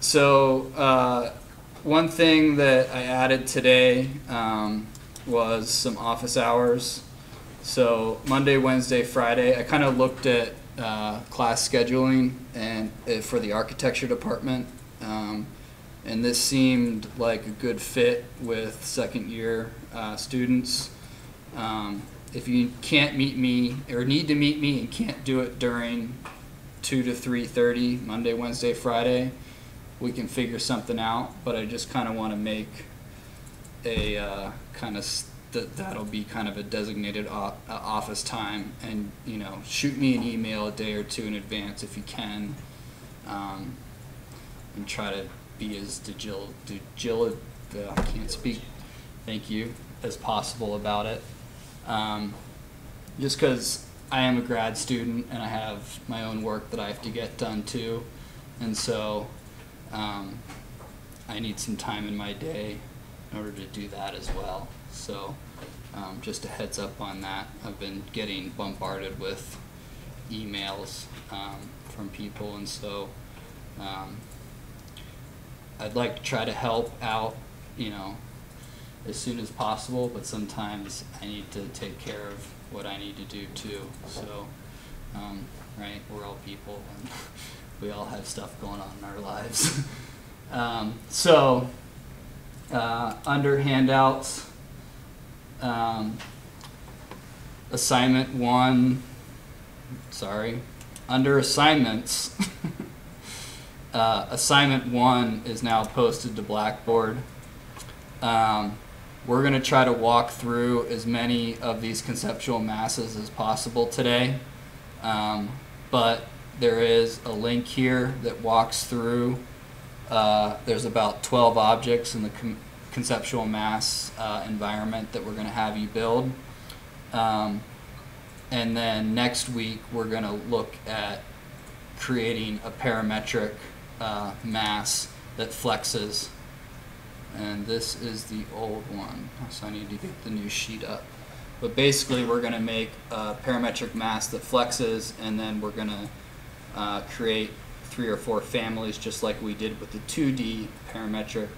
So one thing that I added today was some office hours. So Monday, Wednesday, Friday, I kind of looked at class scheduling and for the architecture department, and this seemed like a good fit with second year students. If you can't meet me or need to meet me and can't do it during 2 to 3:30 Monday, Wednesday, Friday, we can figure something out. But I just kind of want to make a that'll be kind of a designated office time, and shoot me an email a day or two in advance if you can, and try to be as I can't speak, thank you, as possible about it. Just because I am a grad student and I have my own work that I have to get done too, and so I need some time in my day in order to do that as well. So just a heads up on that. I've been getting bombarded with emails from people, and so I'd like to try to help out, as soon as possible, but sometimes I need to take care of what I need to do too. So, right, we're all people and we all have stuff going on in our lives. Under handouts, assignment 1, under assignments, assignment 1 is now posted to Blackboard. We're going to try to walk through as many of these conceptual masses as possible today, but there is a link here that walks through. There's about 12 objects in the conceptual mass environment that we're going to have you build. And then next week we're going to look at creating a parametric mass that flexes. And this is the old one, so I need to get the new sheet up. But basically we're going to make a parametric mass that flexes, and then we're going to create 3 or 4 families just like we did with the 2D parametric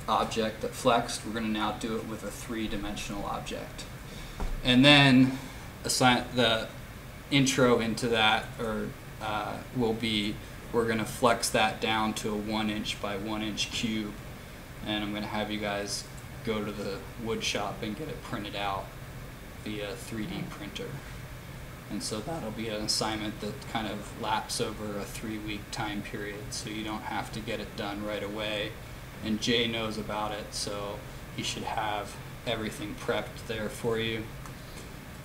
object that flexed. We're going to now do it with a 3-dimensional object. And then the intro into that will be, we're going to flex that down to a 1-inch by 1-inch cube, and I'm going to have you guys go to the wood shop and get it printed out via 3D printer. And so that'll be an assignment that kind of laps over a 3-week time period, so you don't have to get it done right away. And Jay knows about it, so he should have everything prepped there for you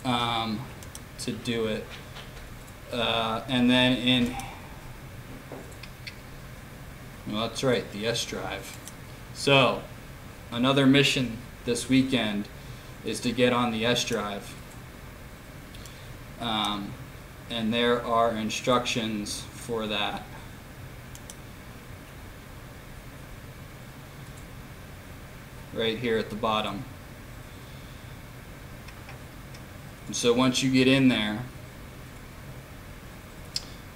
to do it. And then well, that's right, the S drive. So another mission this weekend is to get on the S drive. And there are instructions for that. Right here at the bottom. And so once you get in there,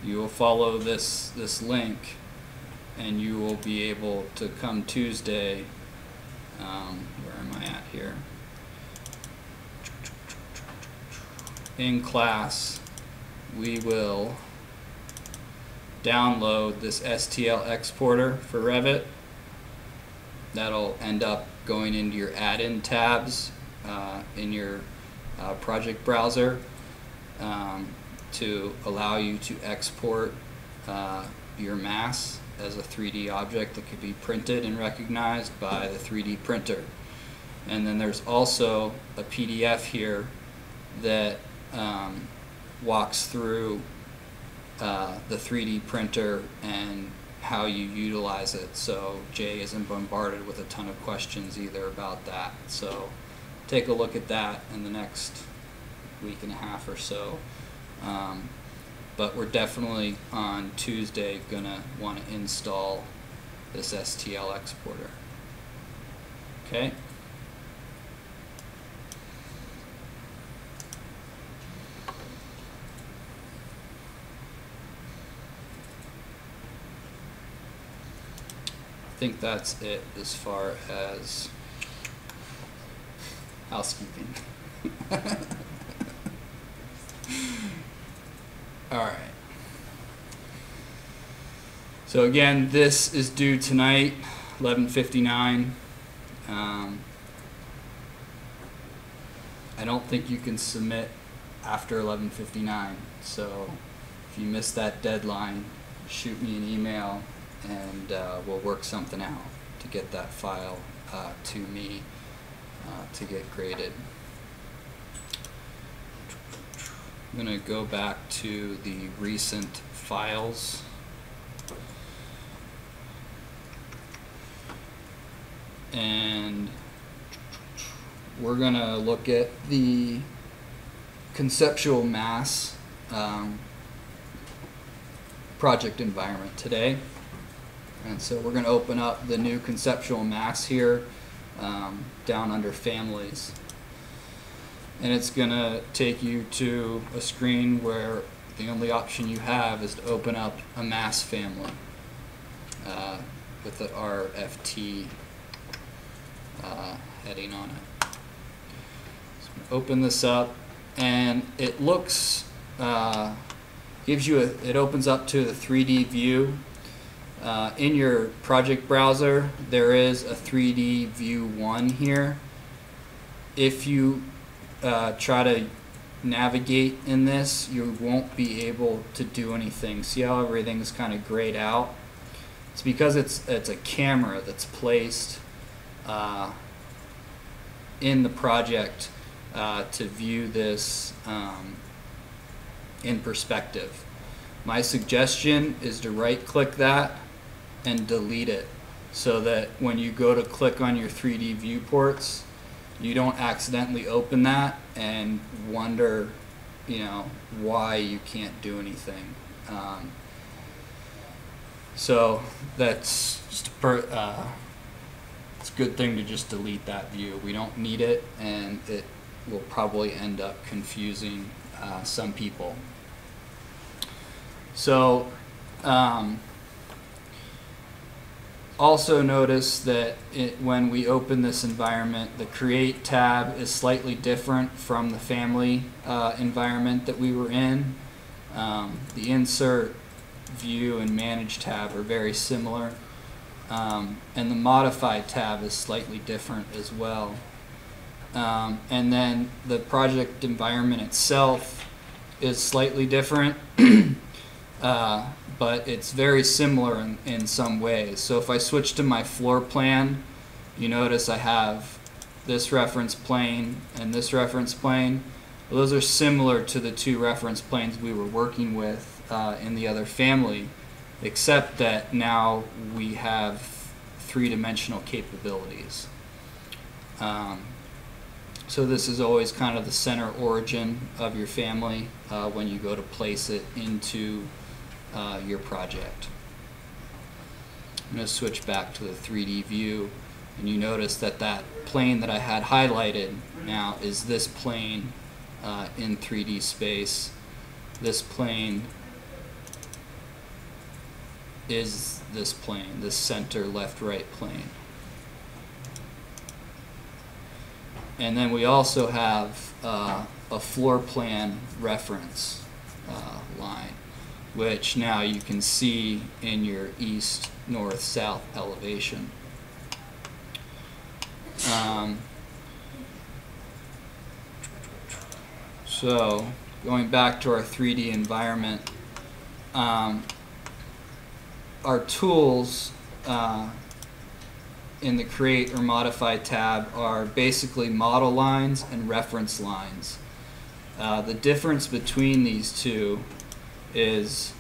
you will follow this link, and you will be able to come Tuesday. Where am I at here? In class, we will download this STL exporter for Revit. That'll end up going into your add-in tabs in your project browser to allow you to export your mass as a 3D object that could be printed and recognized by the 3D printer. And then there's also a PDF here that walks through the 3D printer and how you utilize it, so Jay isn't bombarded with a ton of questions either about that. So take a look at that in the next week and a half or so. But we're definitely on Tuesday gonna want to install this STL exporter. Okay? think that's it as far as housekeeping. All right. So again, this is due tonight, 11:59. I don't think you can submit after 11:59. So if you miss that deadline, shoot me an email and we'll work something out to get that file to me to get graded. I'm going to go back to the recent files. And we're going to look at the conceptual mass project environment today. And so we're going to open up the new conceptual mass here down under families. And it's going to take you to a screen where the only option you have is to open up a mass family with the RFT heading on it. So open this up, and it looks, gives you it opens up to the 3D view. In your project browser, there is a 3D view 1 here. If you try to navigate in this, you won't be able to do anything. See how everything's kind of grayed out? It's because it's a camera that's placed in the project to view this in perspective. My suggestion is to right-click that and delete it so that when you go to click on your 3D viewports, you don't accidentally open that and wonder, you know, why you can't do anything. So that's just it's a good thing to just delete that view. We don't need it, and it will probably end up confusing some people. So also notice that when we open this environment, the Create tab is slightly different from the Family environment that we were in. The Insert, View, and Manage tab are very similar. And the Modify tab is slightly different as well. And then the project environment itself is slightly different. But it's very similar in some ways. So if I switch to my floor plan, you notice I have this reference plane and this reference plane. Well, those are similar to the two reference planes we were working with in the other family, except that now we have three-dimensional capabilities. So this is always kind of the center origin of your family when you go to place it into your project. I'm going to switch back to the 3D view, and you notice that that plane that I had highlighted now is this plane in 3D space. This plane is this plane, this center left-right plane. And then we also have a floor plan reference line, which now you can see in your east, north, south elevation. So going back to our 3D environment, our tools in the Create or Modify tab are basically model lines and reference lines. The difference between these two is,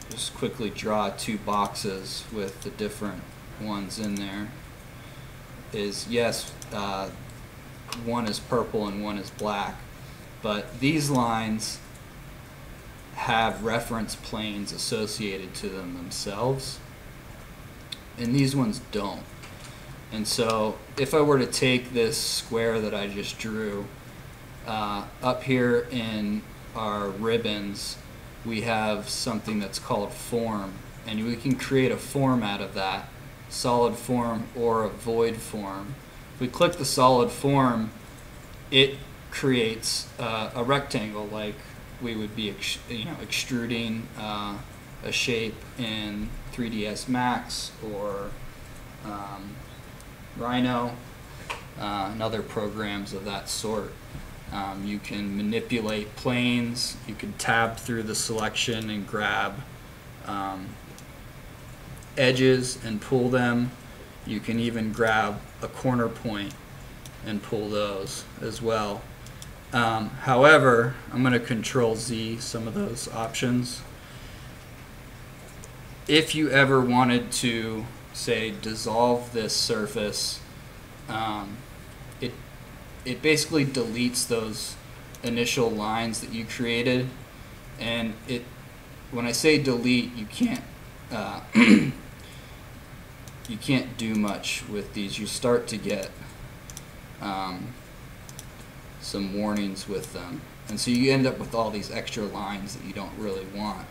just quickly draw two boxes with the different ones in there, is yes, one is purple and one is black, but these lines have reference planes associated to them themselves, and these ones don't. And so if I were to take this square that I just drew, up here in our ribbons we have something that's called form, and we can create a form out of that, solid form or a void form. If we click the solid form, it creates a rectangle, like we would be extruding a shape in 3ds Max or Rhino and other programs of that sort. You can manipulate planes, you can tab through the selection and grab edges and pull them. You can even grab a corner point and pull those as well. However, I'm going to Control Z some of those options. If you ever wanted to, say, dissolve this surface, it basically deletes those initial lines that you created, and when I say delete, you can't you can't do much with these. You start to get some warnings with them, and so you end up with all these extra lines that you don't really want.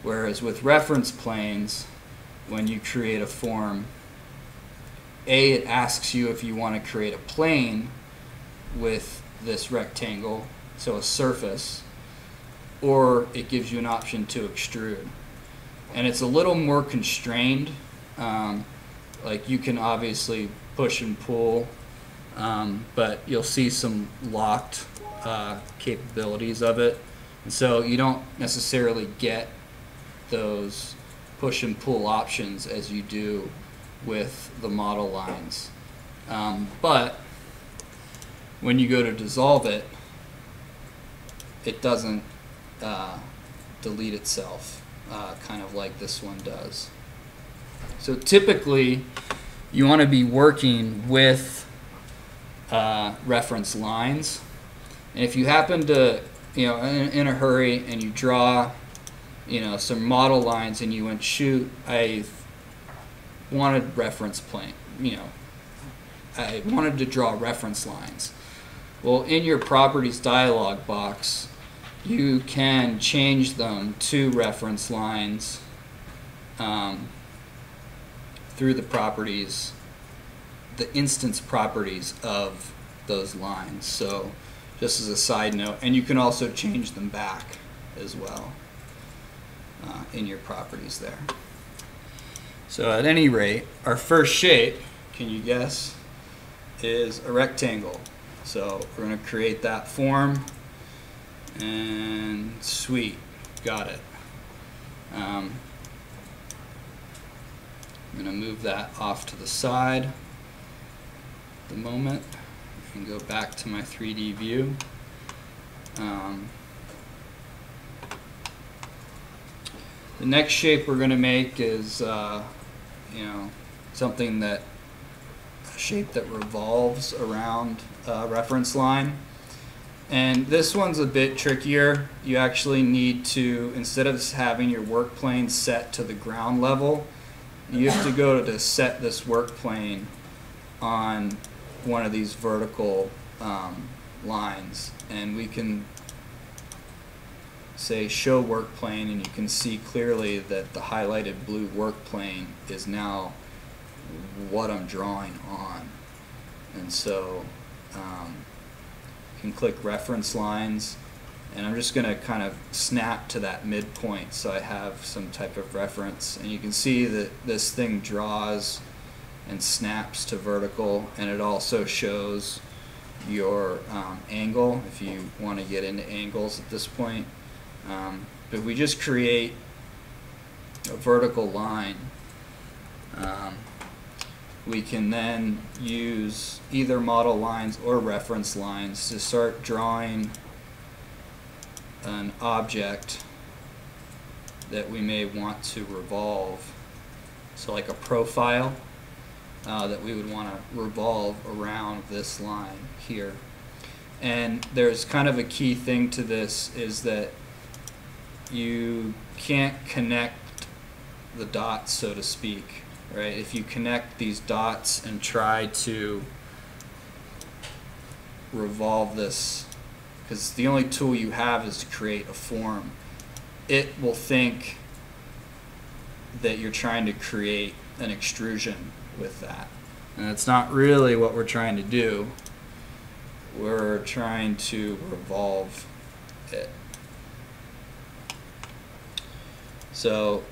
Whereas with reference planes, when you create a form, it asks you if you want to create a plane with this rectangle, so a surface, or it gives you an option to extrude. And it's a little more constrained. Like, you can obviously push and pull, but you'll see some locked capabilities of it. And so you don't necessarily get those push and pull options as you do with the model lines. But when you go to dissolve it, it doesn't delete itself, kind of like this one does. So typically, you want to be working with reference lines. And if you happen to, in a hurry and you draw, some model lines and you went, shoot, I wanted reference plane, I wanted to draw reference lines. Well, in your properties dialog box, you can change them to reference lines through the properties, the instance properties of those lines. So just as a side note, and you can also change them back as well in your properties there. So at any rate, our first shape, can you guess, is a rectangle. So we're going to create that form, and sweet, got it. I'm going to move that off to the side at the moment and go back to my 3D view. The next shape we're going to make is something that, a shape that revolves around a reference line. And this one's a bit trickier. You actually need to, instead of having your work plane set to the ground level, you have to go to set this work plane on one of these vertical lines. And we can say show work plane, and you can see clearly that the highlighted blue work plane is now what I'm drawing on. And so you can click reference lines, and I'm just going to kind of snap to that midpoint so I have some type of reference. And you can see that this thing draws and snaps to vertical, and it also shows your angle if you want to get into angles at this point. But we just create a vertical line. We can then use either model lines or reference lines to start drawing an object that we may want to revolve. So like a profile that we would want to revolve around this line here. And there's kind of a key thing to this, is that you can't connect the dots, so to speak, right? If you connect these dots and try to revolve this, because the only tool you have is to create a form, it will think that you're trying to create an extrusion with that. And that's not really what we're trying to do. We're trying to revolve it. So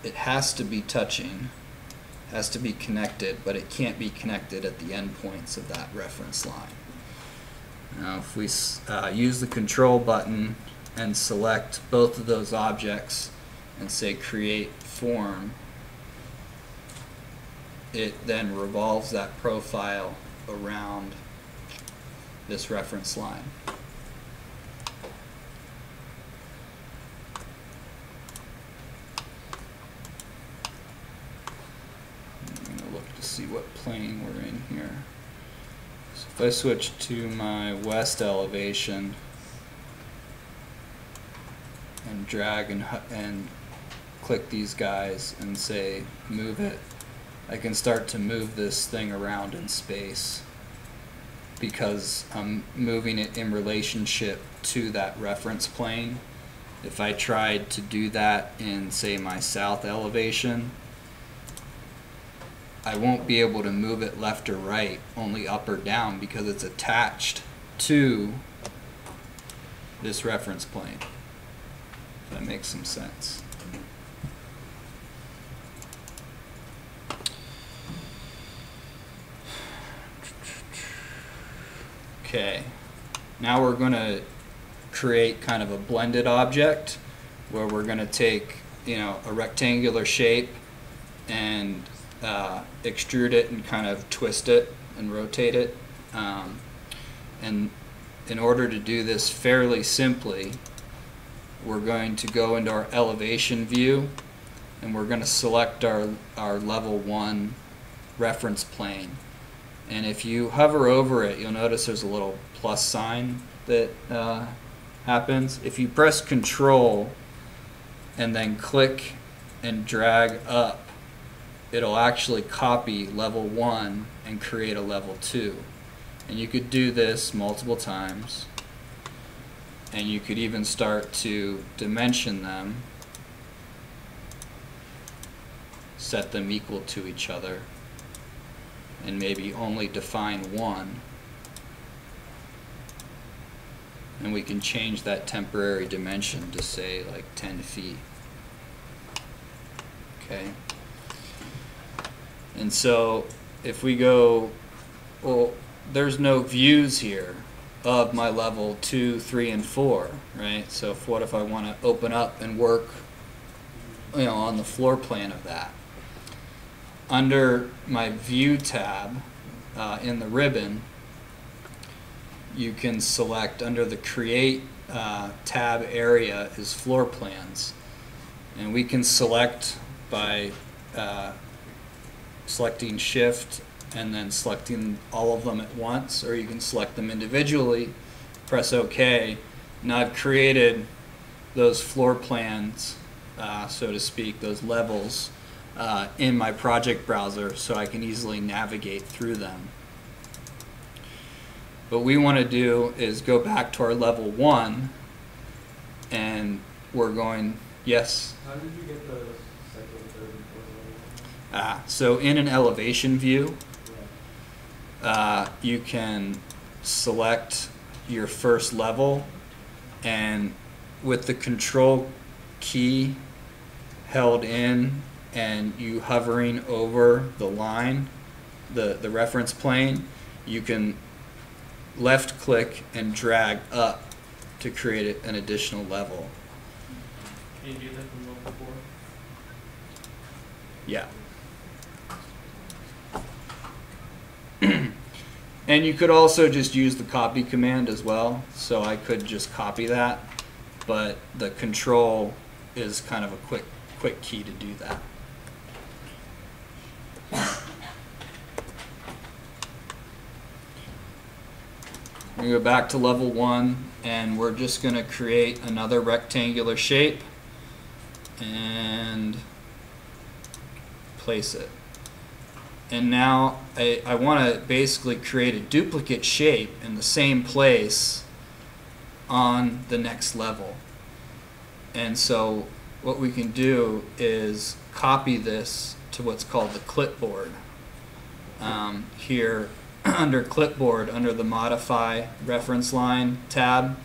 it has to be touching, has to be connected, but it can't be connected at the endpoints of that reference line. Now if we use the control button and select both of those objects and say create form, it then revolves that profile around this reference line. I'm going to look to see what plane we're in here. So if I switch to my west elevation and drag and click these guys and say move it, I can start to move this thing around in space because I'm moving it in relationship to that reference plane. If I tried to do that in, say, my south elevation, I won't be able to move it left or right, only up or down, because it's attached to this reference plane. If that makes some sense. Okay, now we're going to create kind of a blended object where we're going to take, a rectangular shape and extrude it and kind of twist it and rotate it. And in order to do this fairly simply, we're going to go into our elevation view and we're going to select our level 1 reference plane. And if you hover over it, you'll notice there's a little plus sign that happens. If you press Control and then click and drag up, it'll actually copy level 1 and create a level 2. And you could do this multiple times. And you could even start to dimension them, set them equal to each other, and maybe only define one, and we can change that temporary dimension to say like 10 feet. Okay, and so if we go, well, there's no views here of my level 2, 3, and 4, right? So what if I want to open up and work on the floor plan of that? Under my View tab in the ribbon, you can select under the Create tab area is Floor Plans. And we can select by selecting Shift and then selecting all of them at once, or you can select them individually, press OK. Now I've created those floor plans, so to speak, those levels, in my project browser so I can easily navigate through them. What we want to do is go back to our level 1 and we're going, yes? How did you get the second, third, and fourth level? So in an elevation view, you can select your first level, and with the control key held in and you hovering over the line, the reference plane, you can left click and drag up to create an additional level. Can you do that from level 4? Yeah. And you could also just use the copy command as well, so I could just copy that, but the control is kind of a quick key to do that. We go back to level 1 and we're just going to create another rectangular shape and place it. And now I want to basically create a duplicate shape in the same place on the next level. And so what we can do is copy this to what's called the clipboard. Here under clipboard, under the modify reference line tab,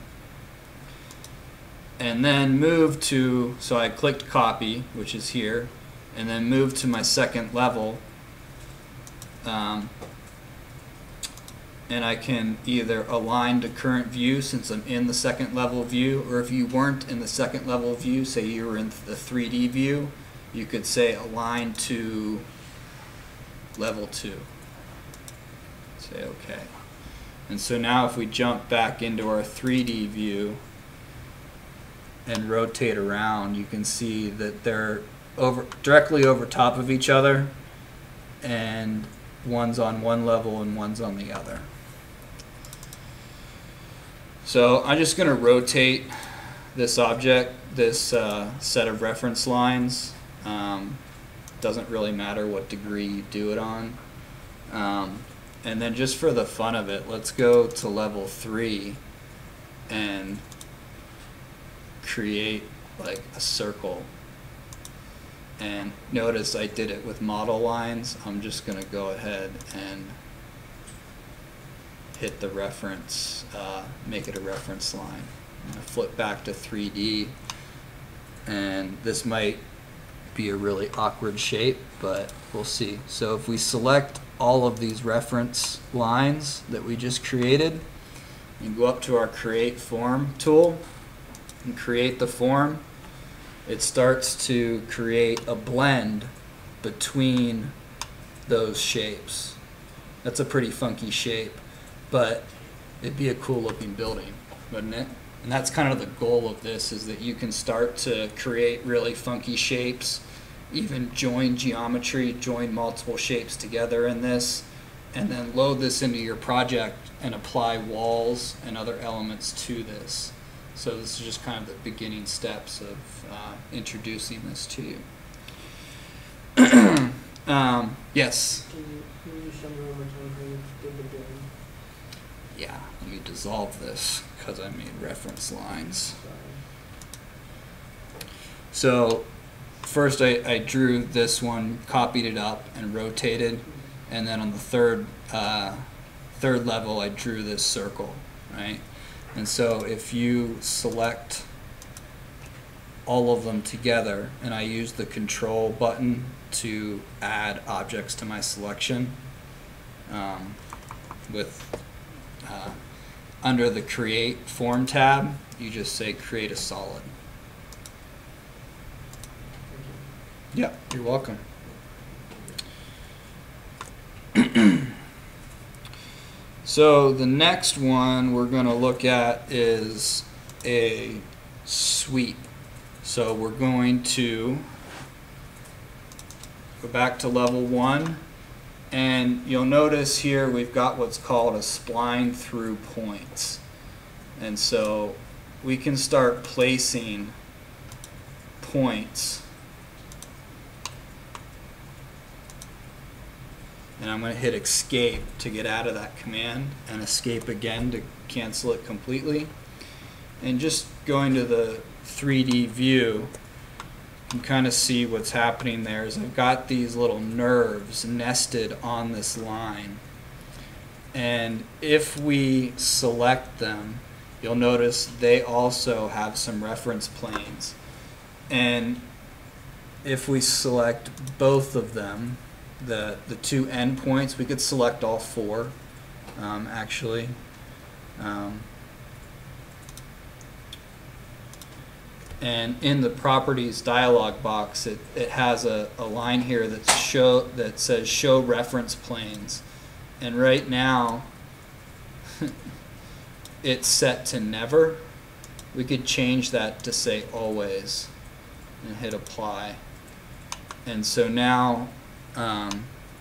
and then move to, so I clicked copy, which is here, and then move to my second level, and I can either align to current view since I'm in the second level view, or if you weren't in the second level view, say you were in the 3D view, you could say align to level 2. Say OK. And so now if we jump back into our 3D view and rotate around, you can see that they're directly over top of each other, and one's on one level and one's on the other. So I'm just going to rotate this object, this set of reference lines. Doesn't really matter what degree you do it on. And then just for the fun of it, let's go to level 3 and create like a circle. And notice I did it with model lines. I'm just going to go ahead and hit the reference, make it a reference line. I'm going to flip back to 3D, and this might be a really awkward shape, but we'll see. So if we select all of these reference lines that we just created and go up to our create form tool and create the form, it starts to create a blend between those shapes. That's a pretty funky shape, but it'd be a cool looking building, wouldn't it? And that's kind of the goal of this, is that you can start to create really funky shapes, even join geometry, join multiple shapes together in this, and then load this into your project and apply walls and other elements to this. So this is just kind of the beginning steps of introducing this to you. Yes? Can you show me one more time how you did the building? Yeah, let me dissolve this because I made reference lines. Sorry. So first I drew this one, copied it up and rotated, and then on the third level I drew this circle, right? And so if you select all of them together, and I use the control button to add objects to my selection, under the create form tab, you just say create a solid. Yeah, you're welcome. So the next one we're going to look at is a sweep. So we're going to go back to level 1, and you'll notice here we've got what's called a spline through points. And so we can start placing points. And I'm going to hit escape to get out of that command, and escape again to cancel it completely. And just going to the 3D view, you can kind of see what's happening there is I've got these little nerves nested on this line. And if we select them, you'll notice they also have some reference planes. And if we select both of them, the two endpoints, we could select all 4 actually. And in the properties dialog box, it has a line here that says show reference planes, and right now it's set to never. We could change that to say always and hit apply, and so now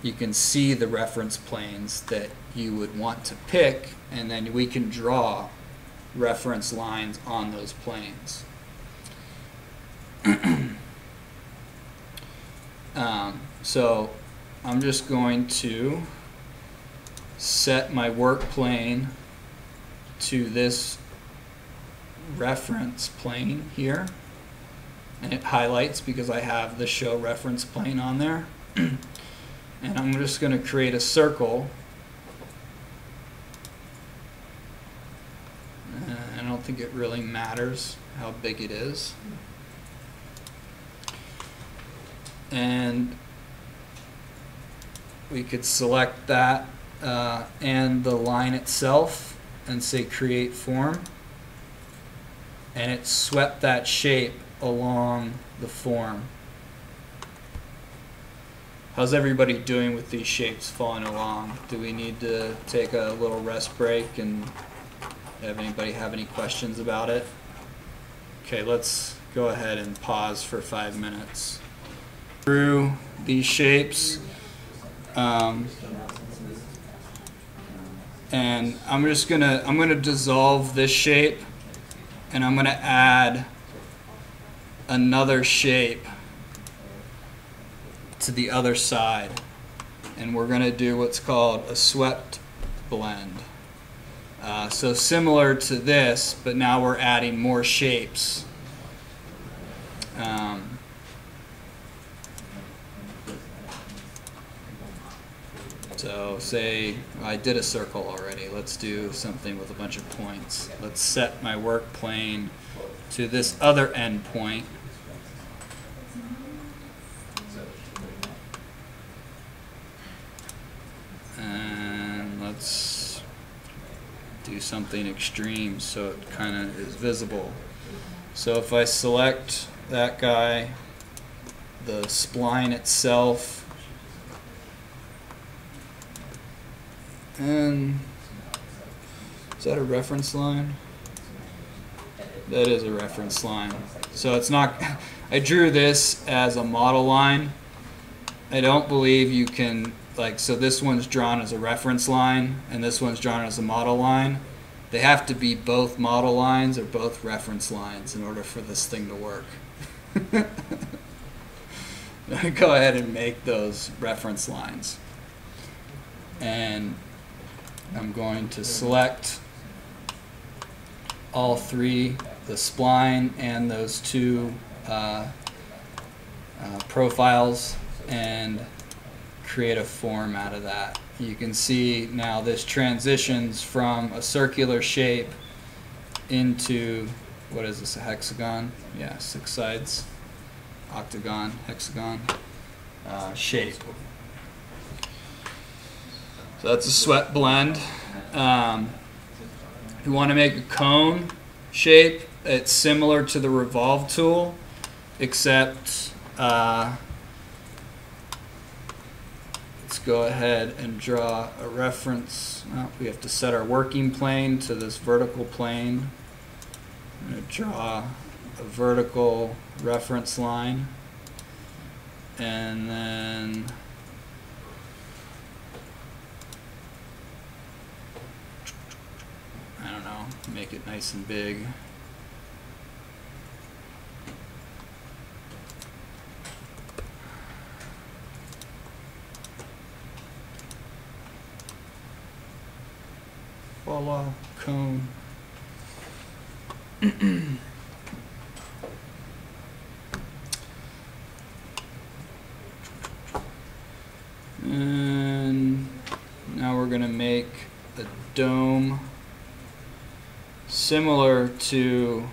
you can see the reference planes that you would want to pick, and then we can draw reference lines on those planes. So I'm just going to set my work plane to this reference plane here, and it highlights because I have the show reference plane on there. And I'm just going to create a circle. I don't think it really matters how big it is. And we could select that and the line itself and say create form. And it swept that shape along the form. How's everybody doing with these shapes following along? Do we need to take a little rest break and have anybody have any questions about it? Okay, let's go ahead and pause for 5 minutes. Through these shapes, and I'm gonna dissolve this shape, and I'm gonna add another shape to the other side, and we're gonna do what's called a swept blend. So similar to this, but now we're adding more shapes. So say I did a circle already. Let's do something with a bunch of points. Let's set my work plane to this other end point. And let's do something extreme so it kind of is visible. So if I select that guy, the spline itself, and is that a reference line? That is a reference line. So it's not, I drew this as a model line. I don't believe you can, like, so this one's drawn as a reference line and this one's drawn as a model line. They have to be both model lines or both reference lines in order for this thing to work. Go ahead and make those reference lines. And I'm going to select all three, the spline and those two profiles, and create a form out of that. You can see now this transitions from a circular shape into, what is this, a hexagon? Yeah, 6 sides, octagon, hexagon shape. So that's a swept blend. If you want to make a cone shape, it's similar to the revolve tool, except let's go ahead and draw a reference. Well, we have to set our working plane to this vertical plane. I'm going to draw a vertical reference line, and then I don't know, make it nice and big. Voila, cone. And now we're going to make a dome similar to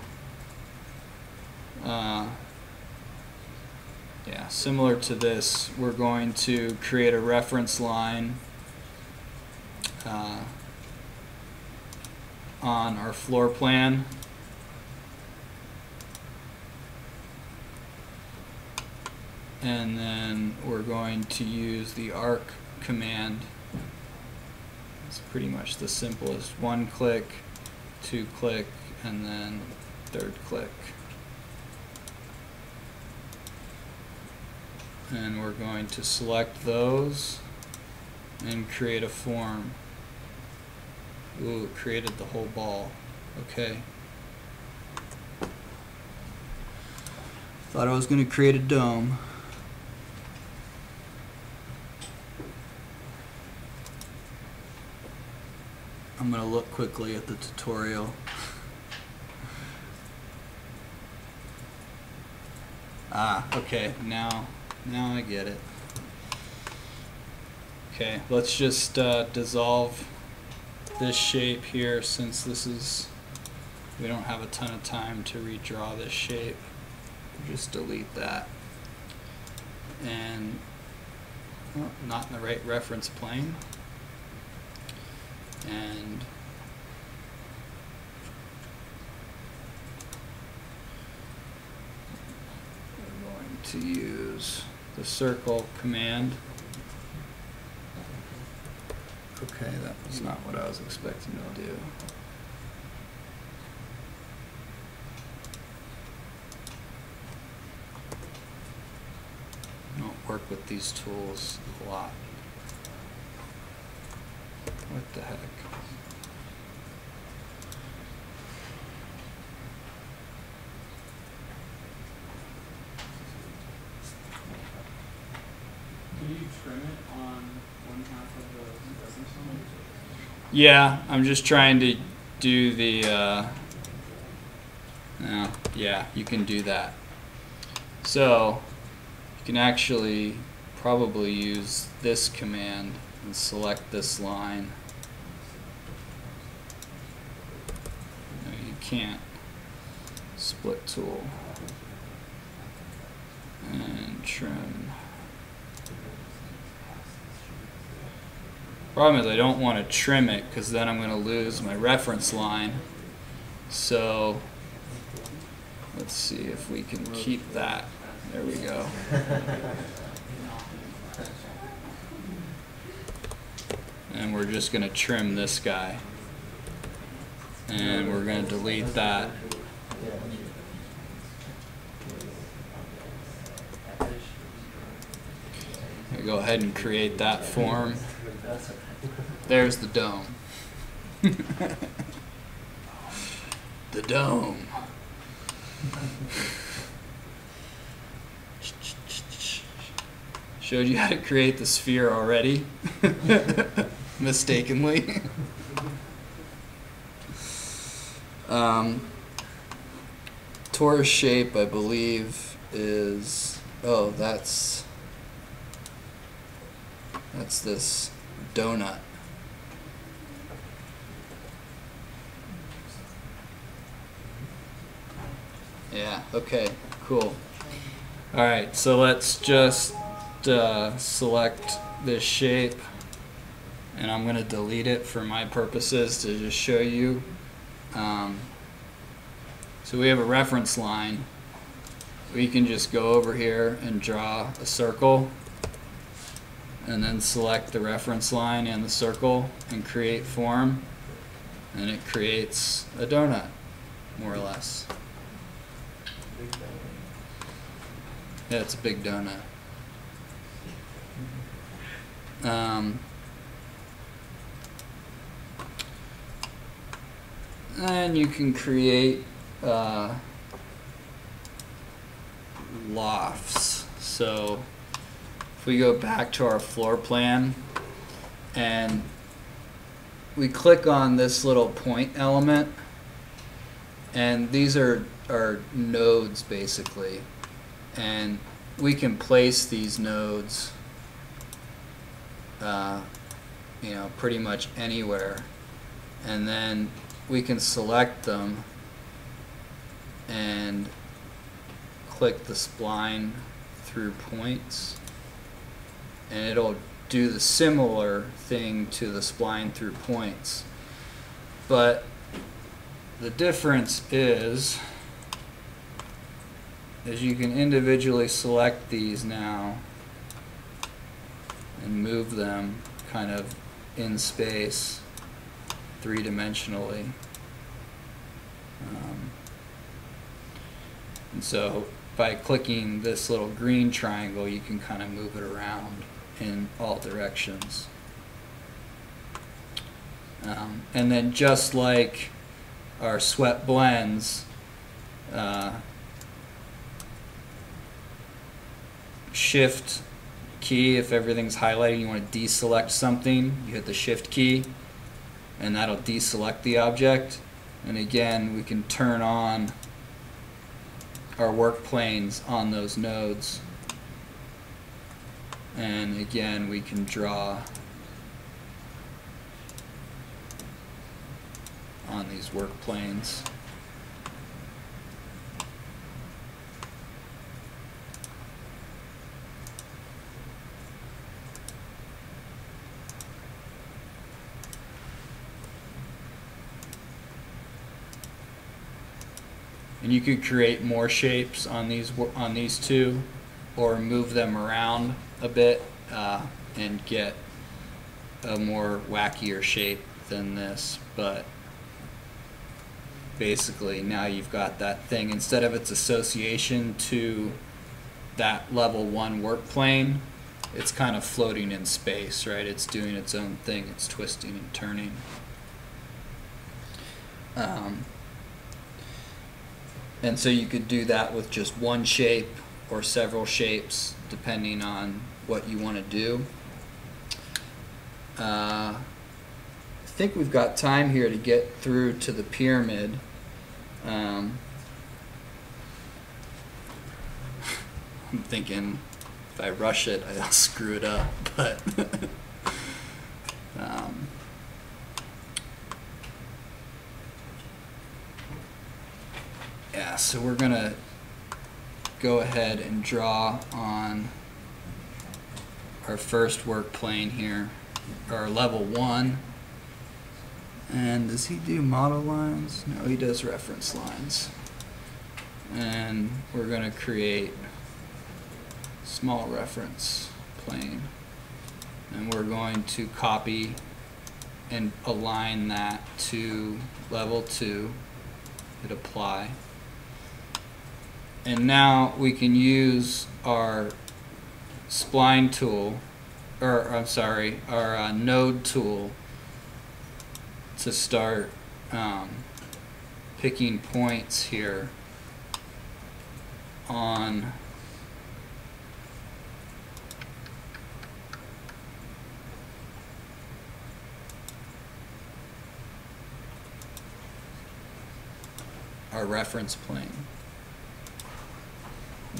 similar to this. We're going to create a reference line on our floor plan. And then we're going to use the arc command. It's pretty much the simplest. 1 click, 2 click, and then 3rd click. And we're going to select those and create a form. Ooh, it created the whole ball. Okay. Thought I was going to create a dome. I'm going to look quickly at the tutorial. Ah, okay, now I get it. Okay, let's just dissolve this shape here, since we don't have a ton of time to redraw this shape. Just delete that. And not in the right reference plane. And we're going to use the circle command. Okay, that was not what I was expecting to do. I don't work with these tools a lot. What the heck? Can you trim it on one half of the resin stone? Yeah, I'm just trying to do the, no, yeah, you can do that. So, you can actually probably use this command and select this line. No, you can't. Split tool. And trim. Problem is I don't want to trim it, because then I'm going to lose my reference line. So let's see if we can keep that. There we go. And we're just going to trim this guy. And we're going to delete that. I'll go ahead and create that form. There's the dome. The dome. Showed you how to create the sphere already. Mistakenly. Torus shape, I believe, is, oh, that's this donut. Yeah, okay, cool. Alright, so let's just select this shape, and I'm going to delete it for my purposes to just show you. So we have a reference line. We can just go over here and draw a circle, and then select the reference line and the circle and create form, and it creates a donut, more or less. Yeah, it's a big donut. And you can create lofts. So if we go back to our floor plan and we click on this little point element, and these are nodes basically, and we can place these nodes you know, pretty much anywhere, and then we can select them and click the spline through points, and it'll do the similar thing to the spline through points. But the difference is you can individually select these now and move them kind of in space three-dimensionally. And so by clicking this little green triangle, you can kind of move it around in all directions. And then just like our swept blends, shift key, if everything's highlighted, you want to deselect something, you hit the shift key, and that'll deselect the object. And again, we can turn on our work planes on those nodes. And again, we can draw on these work planes. And you could create more shapes on these two, or move them around a bit and get a more wackier shape than this. But basically now you've got that thing, instead of its association to that level 1 work plane, it's kind of floating in space, right? It's doing its own thing, it's twisting and turning. And so you could do that with just one shape or several shapes, depending on what you want to do. I think we've got time here to get through to the pyramid. I'm thinking if I rush it, I'll screw it up, but yeah, so we're gonna go ahead and draw on our first work plane here, or level 1. And does he do model lines? No, he does reference lines. And we're gonna create a small reference plane. And we're going to copy and align that to level 2, hit apply. And now we can use our spline tool, or I'm sorry, our node tool, to start picking points here on our reference plane.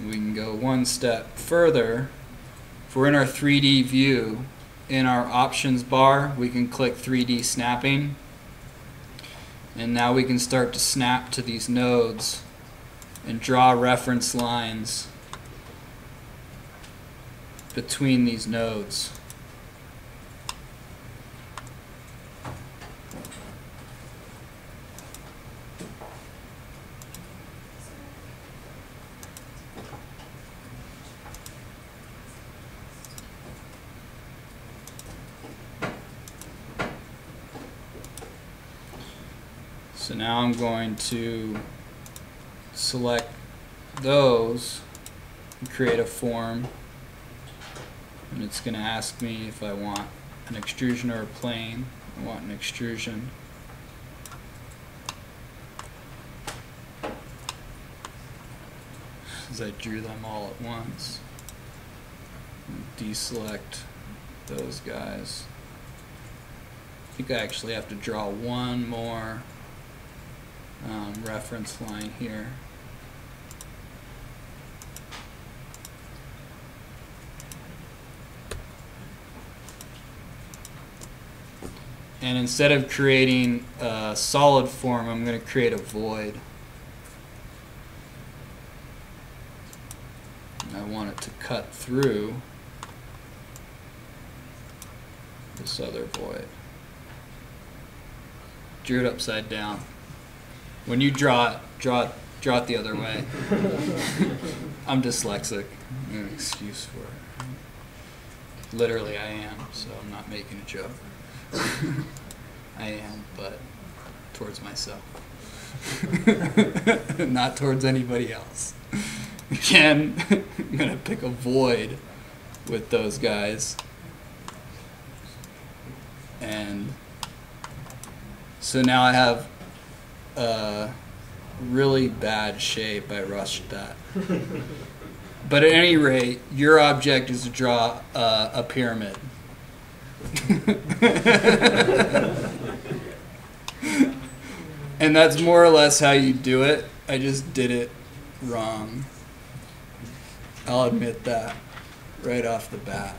We can go one step further. If we're in our 3D view, in our options bar, we can click 3D snapping. And now we can start to snap to these nodes and draw reference lines between these nodes. So now I'm going to select those and create a form, and it's going to ask me if I want an extrusion or a plane. I want an extrusion. As I drew them all at once, and deselect those guys. I think I actually have to draw one more reference line here. And instead of creating a solid form, I'm going to create a void. And I want it to cut through this other void. Drew it upside down. When you draw it the other way. I'm dyslexic. No excuse for it. Literally, I am, so I'm not making a joke. I am, but towards myself. Not towards anybody else. Again, I'm going to pick a void with those guys. And so now I have a really bad shape. I rushed that. But at any rate, your object is to draw a pyramid. And that's more or less how you do it. I just did it wrong. I'll admit that right off the bat.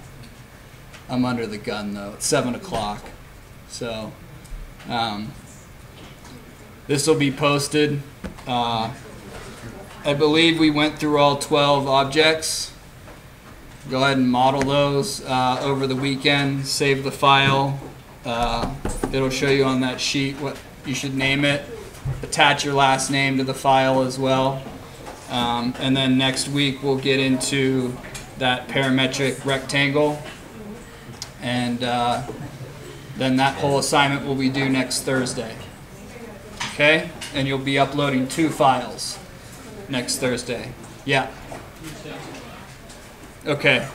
I'm under the gun though. It's 7 o'clock. So this will be posted. I believe we went through all 12 objects. Go ahead and model those over the weekend. Save the file. It'll show you on that sheet what you should name it. Attach your last name to the file as well. And then next week we'll get into that parametric rectangle. And then that whole assignment will be due next Thursday. Okay? And you'll be uploading 2 files next Thursday. Yeah. Okay.